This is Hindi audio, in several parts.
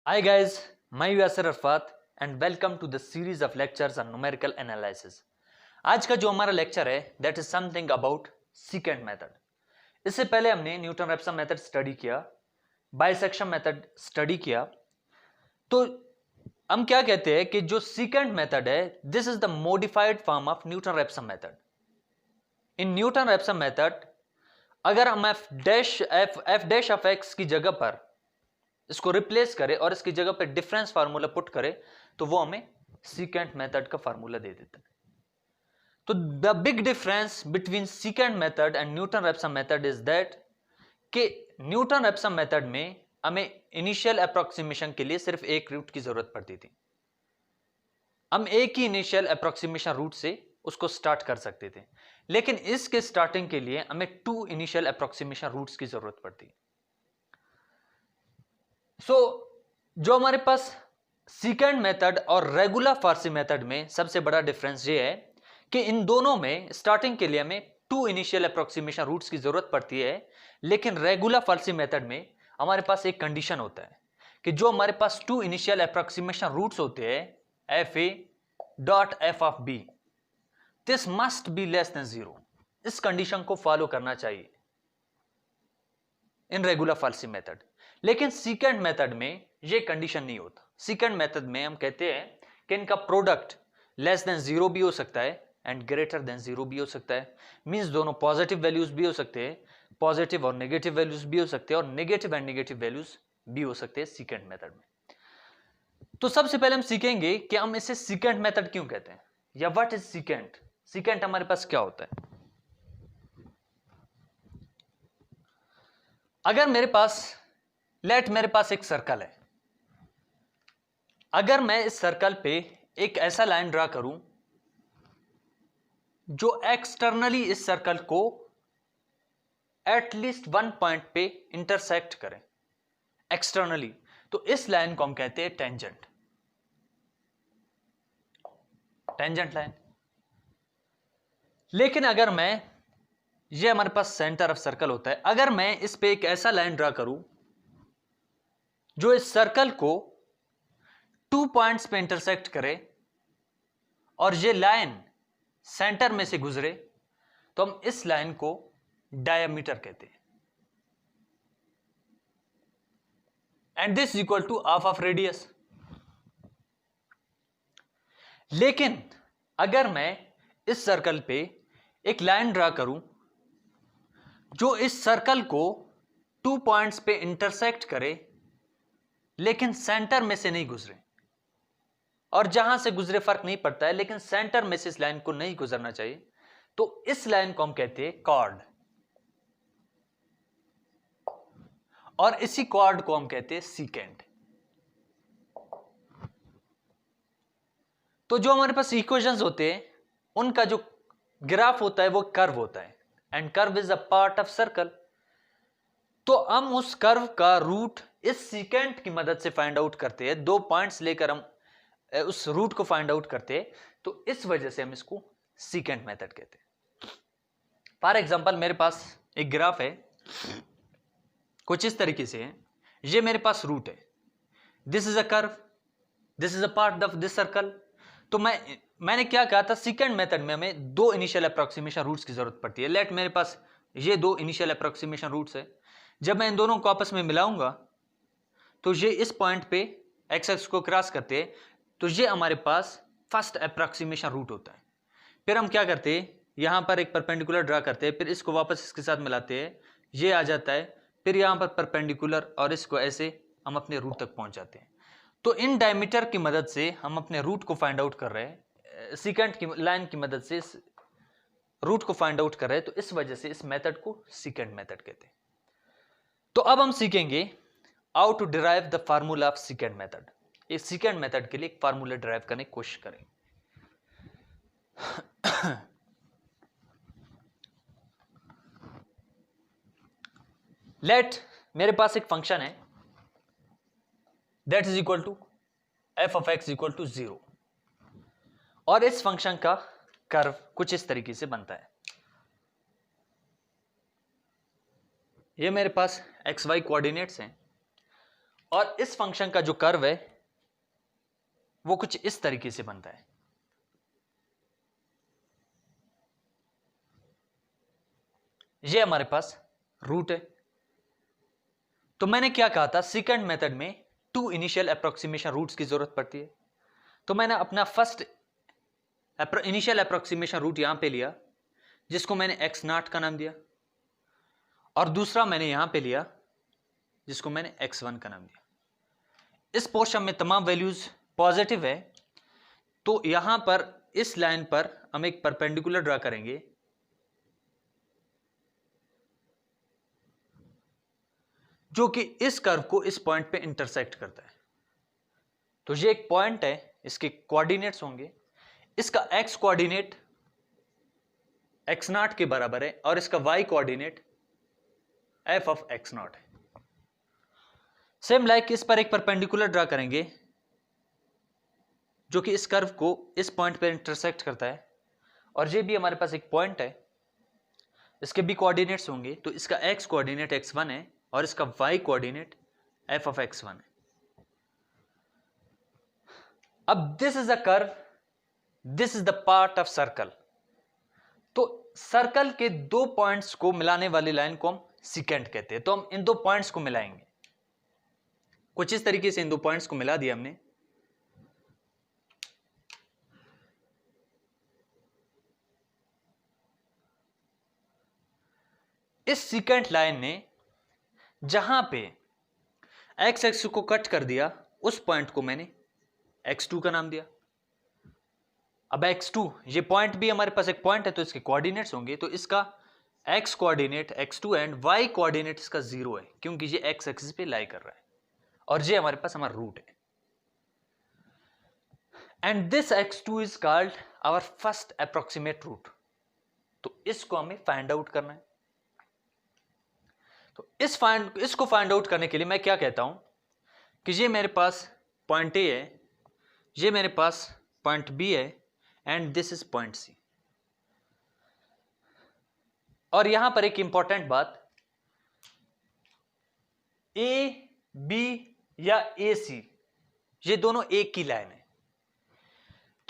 Hi guys, मैं यासर Arfat and welcome to the series of lectures on numerical analysis. आज का जो हमारा लेक्चर है that is something about secant method. इससे पहले हमने न्यूटन रेप्सन मेथड स्टडी किया, बाइसेक्शन मेथड स्टडी किया। तो हम क्या कहते हैं कि जो secant मेथड है this is the modified form of Newton Raphson method. In newton Raphson method अगर हम एफ डैश ऑफ एक्स की जगह पर इसको रिप्लेस करें और इसकी जगह पे डिफरेंस फार्मूला पुट करें तो वो हमें सीकेंट मेथड का फार्मूला दे देता है। तो the big difference between secant method and Newton Raphson method is that कि न्यूटन रेप्सन मेथड में हमें इनिशियल अप्रोक्सीमेशन के लिए सिर्फ एक रूट की जरूरत पड़ती थी। हम एक ही इनिशियल अप्रोक्सीमेशन रूट से उसको स्टार्ट कर सकते थे, लेकिन इसके स्टार्टिंग के लिए हमें 2 इनिशियल अप्रोक्सीमेशन रूट्स की जरूरत पड़ती। जो हमारे पास सीकेंट मेथड और रेगुलर फारसी मेथड में सबसे बड़ा डिफरेंस ये है कि इन दोनों में स्टार्टिंग के लिए हमें 2 इनिशियल अप्रोक्सीमेशन रूट्स की जरूरत पड़ती है, लेकिन रेगुलर फारसी मेथड में हमारे पास एक कंडीशन होता है कि जो हमारे पास 2 इनिशियल अप्रोक्सीमेशन रूट्स होते हैं F A dot F of B, this must be less than 0। इस कंडीशन को फॉलो करना चाहिए इन रेगुलर फारसी मेथड। लेकिन सीकेंट मेथड में ये कंडीशन नहीं होता। सीकेंट मेथड में हम कहते हैं कि इनका प्रोडक्ट लेस देन 0 भी हो सकता है एंड ग्रेटर देन 0 भी हो सकता है। मींस दोनों पॉजिटिव वैल्यूज भी हो सकते हैं, पॉजिटिव और नेगेटिव वैल्यूज भी हो सकते हैं, और नेगेटिव एंड नेगेटिव वैल्यूज भी हो सकते हैं सीकेंट मेथड में। तो सबसे पहले हम सीखेंगे कि हम इसे सीकेंट मेथड क्यों कहते हैं, या व्हाट इज सीकेंट। सीकेंट हमारे पास क्या होता है। अगर मेरे पास एक सर्कल है, अगर मैं इस सर्कल पे एक ऐसा लाइन ड्रा करूं जो एक्सटर्नली इस सर्कल को एटलीस्ट 1 पॉइंट पे इंटरसेक्ट करे एक्सटर्नली, तो इस लाइन को हम कहते हैं टेंजेंट लाइन। लेकिन अगर ये हमारे पास सेंटर ऑफ सर्कल होता है, अगर मैं इस पे एक ऐसा लाइन ड्रा करूं जो इस सर्कल को 2 पॉइंट्स पे इंटरसेक्ट करे और ये लाइन सेंटर में से गुजरे, तो हम इस लाइन को डायमीटर कहते हैं, and this equal to half of radius. लेकिन अगर मैं इस सर्कल पे एक लाइन ड्रा करूं जो इस सर्कल को 2 पॉइंट्स पे इंटरसेक्ट करे लेकिन सेंटर में से नहीं गुजरे, और जहां से गुजरे फर्क नहीं पड़ता है, लेकिन सेंटर में से इस लाइन को नहीं गुजरना चाहिए, तो इस लाइन को हम कहते हैं कॉर्ड, और इसी कॉर्ड को हम कहते हैं सीकेंट। तो जो हमारे पास इक्वेशंस होते हैं उनका जो ग्राफ होता है वो कर्व होता है, and curve is a part of circle. तो हम उस कर्व का रूट इस सीकेंट की मदद से फाइंड आउट करते हैं, 2 पॉइंट्स लेकर हम उस रूट को फाइंड आउट करते हैं, तो इस वजह से हम इसको सीकेंट मेथड कहते हैं। फॉर एग्जांपल मेरे पास एक ग्राफ है, कुछ इस तरीके से है। ये मेरे पास रूट है, this is a curve, this is a part of this circle. तो मैंने क्या कहा था, सीकेंट मेथड में हमें 2 इनिशियल अप्रोक्सीमेशन रूट्स की जरूरत पड़ती है। लेट मेरे पास ये 2 इनिशियल अप्रोक्सीमेशन रूट्स है, जब मैं इन दोनों को आपस में मिलाऊंगा तो ये इस पॉइंट पे एक्स एक्स को क्रॉस करते हैं, तो ये हमारे पास फर्स्ट अप्रोक्सीमेशन रूट होता है। फिर हम क्या करते हैं, यहां पर एक परपेंडिकुलर ड्रा करते हैं, फिर इसको वापस इसके साथ मिलाते हैं, ये आ जाता है, फिर यहां पर परपेंडिकुलर, और इसको ऐसे हम अपने रूट तक पहुंच जाते हैं। तो इन डायमीटर की मदद से हम अपने रूट को फाइंड आउट कर रहे हैं, सीकेंट की लाइन की मदद से इस रूट को फाइंड आउट कर रहे हैं, तो इस वजह से इस मेथड को सीकेंट मेथड कहते हैं। तो अब हम सीखेंगे how to derive the formula of secant method. इस सीकेंट मेथड के लिए एक फार्मूला डिराइव करने की कोशिश करें। लेट मेरे पास एक फंक्शन है that is equal to F of X equal to 0, और इस फंक्शन का कर्व कुछ इस तरीके से बनता है। ये मेरे पास एक्स वाई कोऑर्डिनेट्स हैं, और इस फंक्शन का जो कर्व है वो कुछ इस तरीके से बनता है। ये हमारे पास रूट है। तो मैंने क्या कहा था, सेकंड मेथड में 2 इनिशियल अप्रोक्सीमेशन रूट्स की जरूरत पड़ती है। तो मैंने अपना फर्स्ट इनिशियल अप्रोक्सीमेशन रूट यहां पे लिया जिसको मैंने x0 का नाम दिया, और दूसरा मैंने यहां पे लिया जिसको मैंने x1 का नाम दिया। इस पोर्शन में तमाम वैल्यूज पॉजिटिव है, तो यहां पर इस लाइन पर हम एक परपेंडिकुलर ड्रा करेंगे जो कि इस कर्व को इस पॉइंट पे इंटरसेक्ट करता है। तो ये एक पॉइंट है, इसके कोऑर्डिनेट्स होंगे, इसका x कोऑर्डिनेट x0 के बराबर है और इसका y coordinate f of x0 है। सेम लाइक इस पर एक परपेंडिकुलर ड्रा करेंगे जो कि इस कर्व को इस पॉइंट पर इंटरसेक्ट करता है, और ये भी हमारे पास एक पॉइंट है, इसके भी कोऑर्डिनेट्स होंगे। तो इसका x कोऑर्डिनेट x1 है और इसका y coordinate f of x1 है। अब this is a curve, this is the part of circle. तो सर्कल के दो पॉइंट्स को मिलाने वाली लाइन को हम सीकेंट कहते हैं। तो हम इन दो पॉइंट्स को मिलाएंगे कुछ इस तरीके से। इन दो पॉइंट्स को मिला दिया हमने। इस सीकेंट लाइन ने जहां पे x एक्सिस को कट कर दिया उस पॉइंट को मैंने x2 का नाम दिया। अब x2, ये पॉइंट भी हमारे पास एक पॉइंट है तो इसके कोऑर्डिनेट्स होंगे। तो इसका x coordinate x2 and y coordinate इसका 0 है क्योंकि ये x एक्सिस पे लाई कर रहा है, और ये हमारे पास हमारा रूट है। And this x2 is called our first approximate root. तो इसको हमें फाइंड आउट करना है। तो इसको फाइंड आउट करने के लिए मैं क्या कहता हूं कि ये मेरे पास पॉइंट A है, ये मेरे पास पॉइंट B है, and this is point C। और यहां पर एक इंपॉर्टेंट बात, A, B या AC ये दोनों एक ही लाइन है।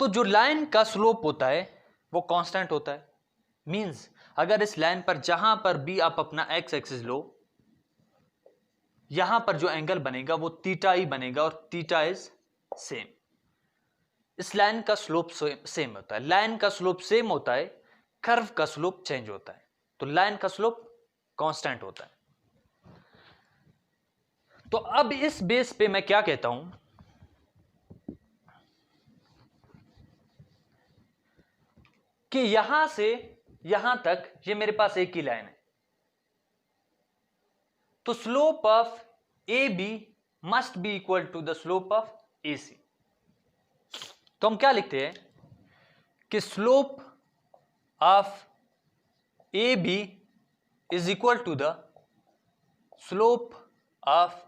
तो जो लाइन का स्लोप होता है वो कांस्टेंट होता है। मींस अगर इस लाइन पर जहां पर भी आप अपना x एक्सिस लो, यहां पर जो एंगल बनेगा वो थीटा ही बनेगा, और थीटा इज सेम। इस लाइन का स्लोप सेम होता है। लाइन का स्लोप सेम होता है, कर्व का स्लोप चेंज होता है। तो लाइन का स्लोप कांस्टेंट होता है। तो अब इस बेस पे मैं क्या कहता हूं कि यहां से यहां तक ये मेरे पास एक ही लाइन है। तो slope of A B must be equal to the slope of A C. तो हम क्या लिखते हैं कि slope of A B is equal to the slope of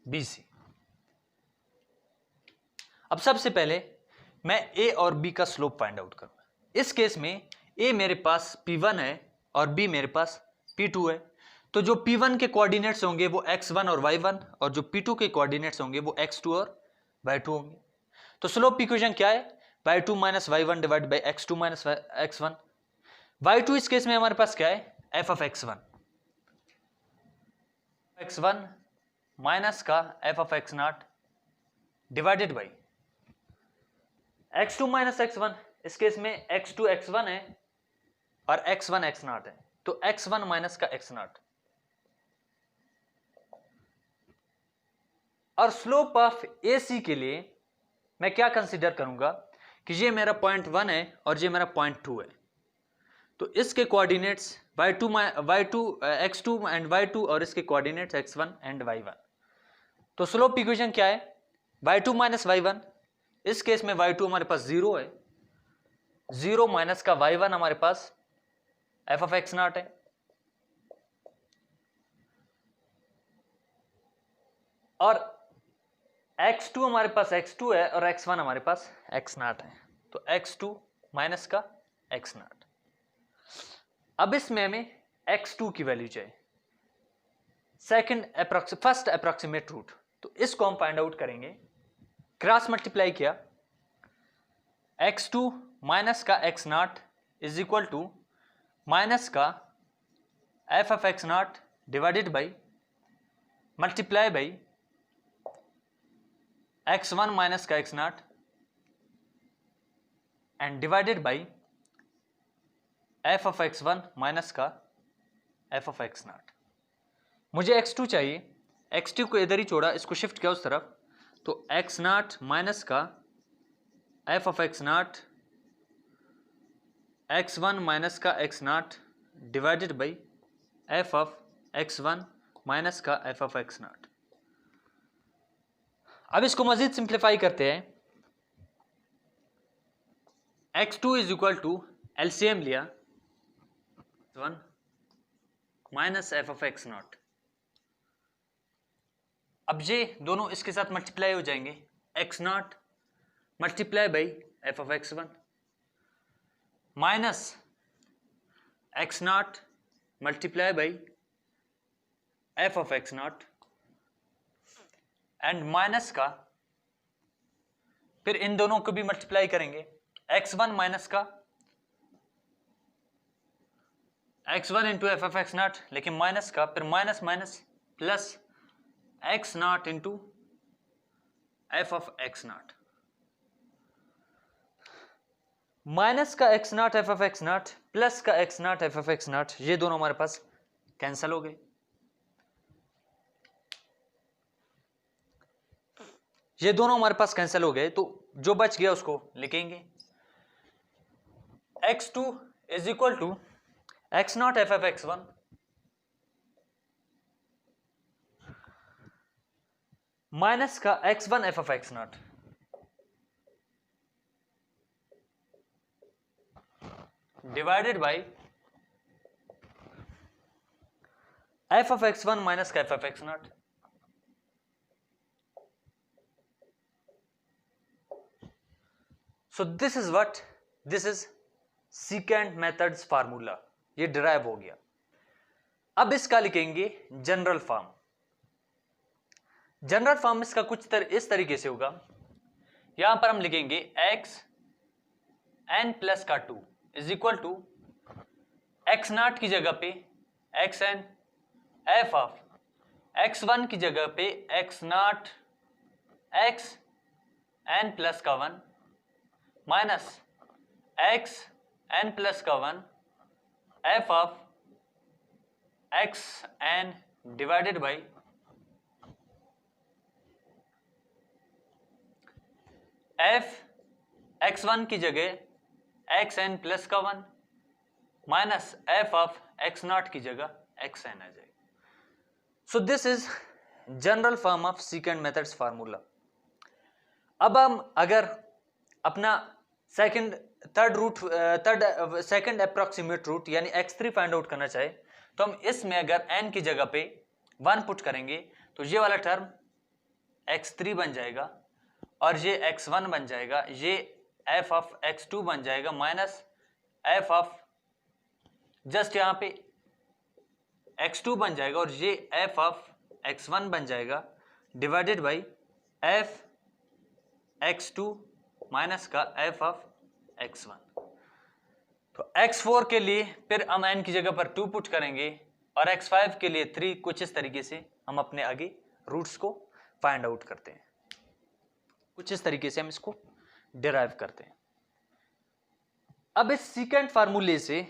B C. अब सबसे पहले मैं ए और बी का स्लोप फाइंड आउट करूंगा। इस केस में ए मेरे पास P1 है और B मेरे पास P2 है। तो जो P1 के कोऑर्डिनेट्स होंगे वो x1 और y1, और जो P2 के कोऑर्डिनेट्स होंगे वो x2 और y2 होंगे। तो स्लोप इक्वेशन क्या है, y2 minus y1 divide by x2 minus x1। y2 इस केस में हमारे पास क्या है, f of x1, x1 minus का f of x0 divided by x2 minus x1। इस केस में x2 x1 है और x1 x0 है, तो x1 माइनस का x0। और स्लोप ऑफ AC के लिए मैं क्या कंसीडर करूंगा कि ये मेरा पॉइंट 1 है और ये मेरा पॉइंट 2 है। तो इसके coordinates y2 x2 and y2 और इसके कोऑर्डिनेट्स x1 एंड y1। तो स्लोप इक्वेशन क्या है, y2 माइनस y1। इस केस में y2 हमारे पास 0 है, 0 माइनस का y1 हमारे पास f ऑफ x0 है। और x2 हमारे पास x2 है और x1 हमारे पास x0 है। तो x2 माइनस का x0। अब इसमें हमें x2 की वैल्यू चाहिए, फर्स्ट अप्रोक्सीमेट रूट। तो इसको हम फाइंड आउट करेंगे। क्रॉस मल्टीप्लाई किया, x2 माइनस का x0 is equal to minus का f of x0 divided by multiply by x1 minus का x0 and divided by f of x1 minus का f ऑफ x0। मुझे x2 चाहिए, x2 को इधर ही छोड़ा, इसको शिफ्ट किया उस तरफ, तो x0 माइनस का f of x0 x1 minus का x0 divided by f of x1 minus का f ऑफ x0। अब इसको मजीद सिंप्लीफाई करते हैं। x2 is equal to LCM लिया 1 माइनस f ऑफ x0। अब ये दोनों इसके साथ मल्टीप्लाई हो जाएंगे, x0 multiply by f of x1 minus x0 multiply by f of x0 and minus का, फिर इन दोनों को भी मल्टीप्लाई करेंगे, x1 माइनस का x1 into f of x0, लेकिन माइनस का, फिर minus minus plus x0 into f of x0, minus का x0 f of x0 plus का x0 f ऑफ x0, ये दोनों हमारे पास कैंसल हो गए। ये दोनों हमारे पास कैंसिल हो गए, तो जो बच गया उसको लिखेंगे, x2 is equal to x0 f of x1 minus का x1 f of x0 divided by f of x1 minus का f of x0। So this is what, this is secant methods formula, ये डिराइव हो गया। अब इसका लिखेंगे जनरल फॉर्म। जनरल फॉर्म इसका कुछ इस तरीके से होगा, यहां पर हम लिखेंगे x n प्लस का 2 इज इक्वल टू x0 की जगह पे xn f ऑफ x1 की जगह पे x0 x n प्लस का 1 माइनस x n प्लस का 1 f of x n divided by f x1 की जगह x n प्लस का 1 माइनस f ऑफ x0 की जगह x n आ जाएगा। So this is general form of second methods formula. अब हम अगर अपना सेकंड अप्रोक्सीमेट रूट यानी x3 फाइंड आउट करना चाहे, तो हम इसमें अगर n की जगह पे 1 पुट करेंगे तो ये वाला टर्म x3 बन जाएगा और ये x1 बन जाएगा, ये f ऑफ x2 बन जाएगा माइनस f ऑफ जस्ट यहाँ पे x2 बन जाएगा और ये f ऑफ x1 बन जाएगा divided by f x2 minus का f ऑफ x1। तो x4 के लिए फिर हम n की जगह पर 2 पुट करेंगे और x5 के लिए 3, कुछ इस तरीके से हम अपने आगे रूट्स को फाइंड आउट करते हैं, कुछ इस तरीके से हम इसको डिराइव करते हैं। अब इस सीकेंट फार्मूले से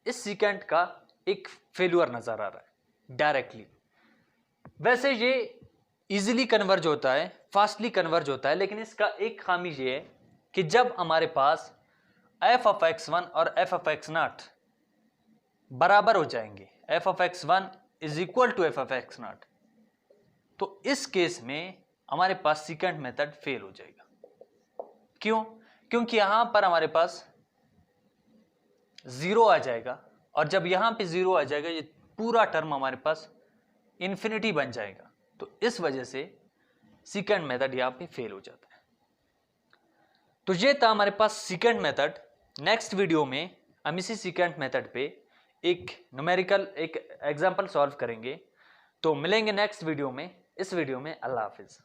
इस सीकेंट का एक फेल्यूर नजर आ रहा है डायरेक्टली। वैसे ये इजीली कन्वर्ज होता है, फास्टली कन्वर्ज होता है, लेकिन इसका एक खामी ये है कि जब हमारे पास f ऑफ x1 और f ऑफ x0 बराबर हो जाएंगे, f of x1 is equal to f of x0, तो इस केस में हमारे पास सीकेंट मेथड फेल हो जाएगा। क्यों? क्योंकि यहां पर हमारे पास 0 आ जाएगा और जब यहां पे 0 आ जाएगा ये पूरा टर्म हमारे पास इन्फिनिटी बन जाएगा, तो इस वजह से सीकेंट मेथड यहां पे फेल हो जाता है। तो ये था हमारे पास सीकेंट मेथड। नेक्स्ट वीडियो में हम इसी सीकेंट मेथड पे एक न्यूमेरिकल एक एग्जांपल सॉल्व करेंगे। तो मिलेंगे नेक्स्ट वीडियो में। इस वीडियो में। अल्लाह हाफिज़।